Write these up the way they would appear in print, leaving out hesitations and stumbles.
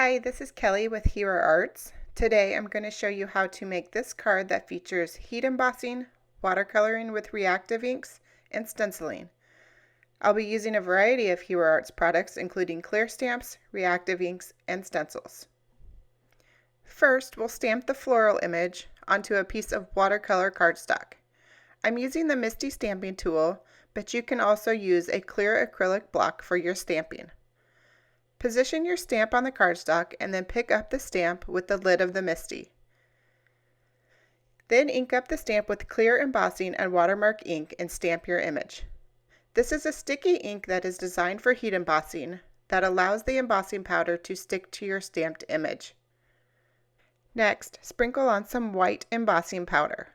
Hi, this is Kelly with Hues Arts. Today I'm going to show you how to make this card that features heat embossing, watercoloring with reactive inks, and stenciling. I'll be using a variety of Hues Arts products including clear stamps, reactive inks, and stencils. First, we'll stamp the floral image onto a piece of watercolor cardstock. I'm using the MISTI stamping tool, but you can also use a clear acrylic block for your stamping. Position your stamp on the cardstock and then pick up the stamp with the lid of the MISTI. Then ink up the stamp with clear embossing and Watermark ink and stamp your image. This is a sticky ink that is designed for heat embossing that allows the embossing powder to stick to your stamped image. Next, sprinkle on some white embossing powder.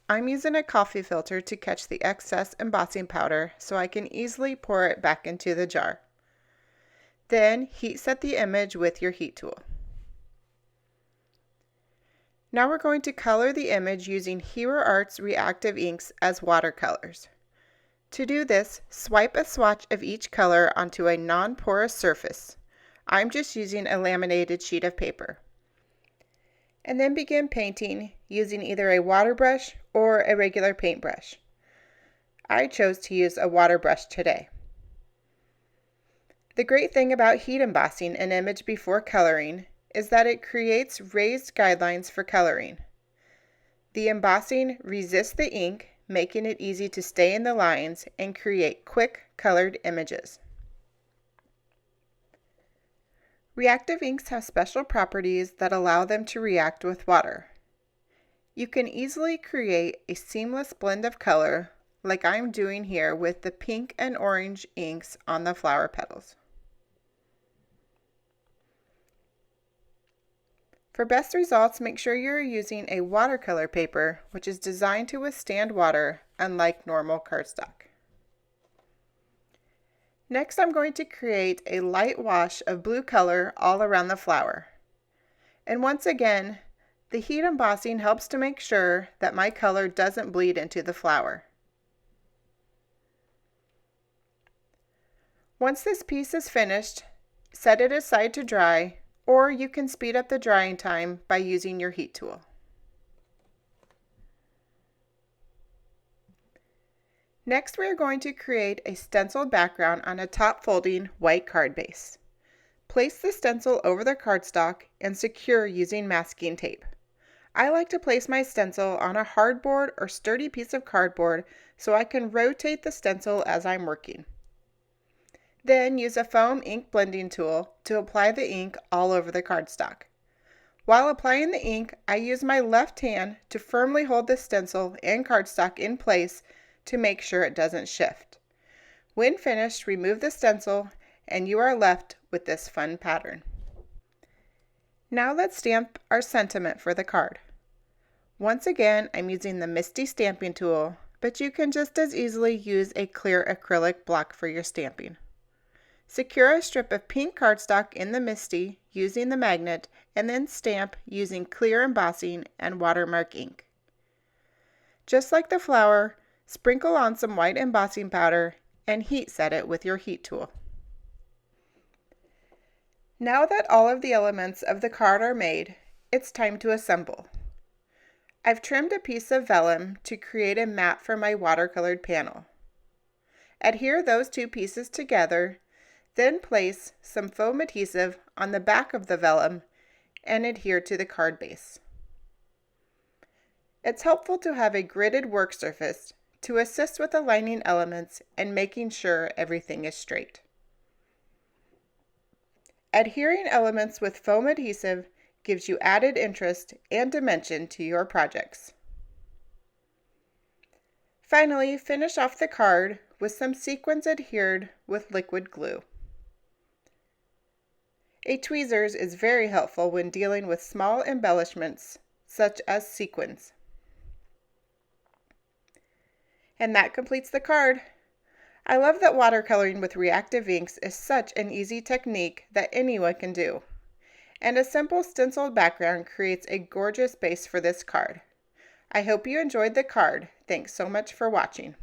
I'm using a coffee filter to catch the excess embossing powder so I can easily pour it back into the jar. Then heat set the image with your heat tool. Now we're going to color the image using Hues Arts Reactive inks as watercolors. To do this, swipe a swatch of each color onto a non-porous surface. I'm just using a laminated sheet of paper. And then begin painting using either a water brush or a regular paintbrush. I chose to use a water brush today. The great thing about heat embossing an image before coloring is that it creates raised guidelines for coloring. The embossing resists the ink, making it easy to stay in the lines and create quick colored images. Reactive inks have special properties that allow them to react with water. You can easily create a seamless blend of color like I'm doing here with the pink and orange inks on the flower petals. For best results, make sure you're using a watercolor paper, which is designed to withstand water, unlike normal cardstock. Next, I'm going to create a light wash of blue color all around the flower. And once again, the heat embossing helps to make sure that my color doesn't bleed into the flower. Once this piece is finished, set it aside to dry, or you can speed up the drying time by using your heat tool. Next, we are going to create a stencil background on a top folding white card base. Place the stencil over the cardstock and secure using masking tape. I like to place my stencil on a hardboard or sturdy piece of cardboard so I can rotate the stencil as I'm working. Then use a foam ink blending tool to apply the ink all over the cardstock. While applying the ink, I use my left hand to firmly hold the stencil and cardstock in place to make sure it doesn't shift. When finished, remove the stencil and you are left with this fun pattern. Now let's stamp our sentiment for the card. Once again, I'm using the MISTI stamping tool, but you can just as easily use a clear acrylic block for your stamping. Secure a strip of pink cardstock in the MISTI using the magnet and then stamp using clear embossing and Watermark ink. Just like the flower, sprinkle on some white embossing powder and heat set it with your heat tool. Now that all of the elements of the card are made, it's time to assemble. I've trimmed a piece of vellum to create a mat for my watercolored panel. Adhere those two pieces together. Then place some foam adhesive on the back of the vellum and adhere to the card base. It's helpful to have a gridded work surface to assist with aligning elements and making sure everything is straight. Adhering elements with foam adhesive gives you added interest and dimension to your projects. Finally, finish off the card with some sequins adhered with liquid glue. A tweezers is very helpful when dealing with small embellishments such as sequins. And that completes the card. I love that watercoloring with reactive inks is such an easy technique that anyone can do. And a simple stenciled background creates a gorgeous base for this card. I hope you enjoyed the card. Thanks so much for watching.